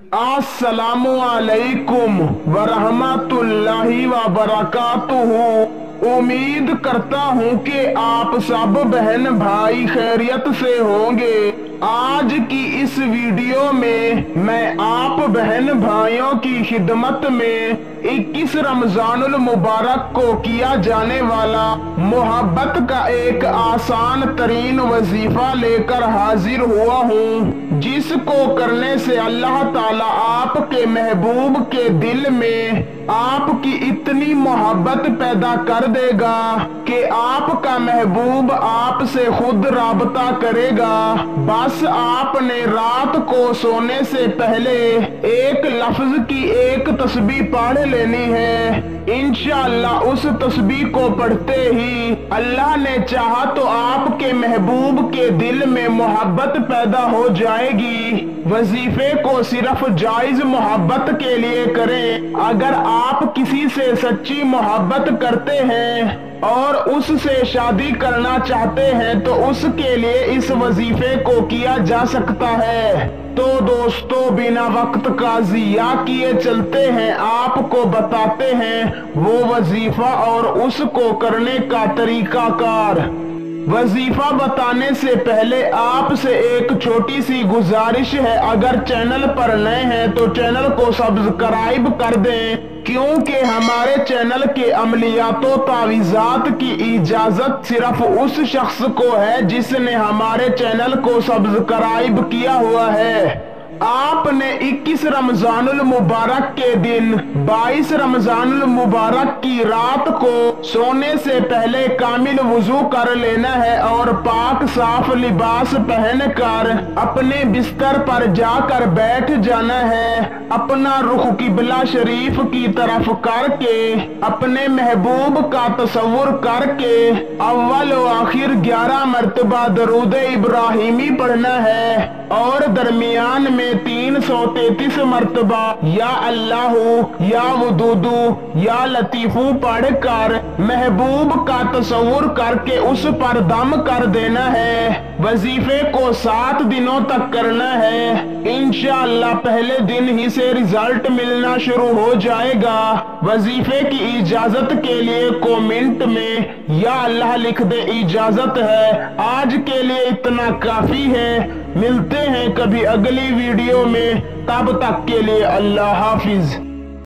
अस्सलामु अलैकुम वरहमतुल्लाहि वबरकातुहू। उम्मीद करता हूँ कि आप सब बहन भाई खैरियत से होंगे। आज की इस वीडियो में मैं आप बहन भाइयों की खिदमत में 21 रमजानुल मुबारक को किया जाने वाला मोहब्बत का एक आसान तरीन वजीफा लेकर हाजिर हुआ हूँ, जिसको करने से अल्लाह ताला आपके महबूब के दिल में आपकी इतनी मोहब्बत पैदा कर देगा कि आपका महबूब आपसे खुद राबता करेगा। बस आपने रात को सोने से पहले एक लफ्ज की एक तस्बीह पढ़ लेनी है। इंशाअल्लाह उस तस्बीह को पढ़ते ही अल्लाह ने चाहा तो आपके महबूब के दिल में मोहब्बत पैदा हो जाएगी। वजीफे को सिर्फ जायज मोहब्बत के लिए करें। अगर आप किसी से सच्ची मोहब्बत करते हैं और उससे शादी करना चाहते हैं तो उसके लिए इस वजीफे को किया जा सकता है। तो दोस्तों, बिना वक्त का जिया किए चलते हैं, आपको बताते हैं वो वजीफा और उसको करने का तरीकाकार। वजीफा बताने से पहले आपसे एक छोटी सी गुजारिश है, अगर चैनल पर नए हैं तो चैनल को सब्सक्राइब कर दें, क्योंकि हमारे चैनल के अमलियातों तावीज़ात की इजाजत सिर्फ उस शख्स को है जिसने हमारे चैनल को सब्सक्राइब किया हुआ है। आपने 21 रमजानुल मुबारक के दिन 22 रमजानुल मुबारक की रात को सोने से पहले कामिल वुजू कर लेना है और पाक साफ लिबास पहनकर अपने बिस्तर पर जाकर बैठ जाना है। अपना रुख किबला शरीफ की तरफ करके अपने महबूब का तसव्वुर करके अव्वल व आखिर 11 मरतबा दरूद इब्राहिमी पढ़ना है और दरमियान में 333 मरतबा या अल्लाहू या वदूदू या लतीफू पढ़कर महबूब का तसव्वुर करके उस पर दम कर देना है। वजीफे को 7 दिनों तक करना है। इंशाअल्लाह पहले दिन ही से रिजल्ट मिलना शुरू हो जाएगा। वजीफे की इजाजत के लिए कमेंट में या अल्लाह लिख दे, इजाजत है। आज के लिए इतना काफी है। मिलते हैं कभी अगली वीडियो में, तब तक के लिए अल्लाह हाफिज।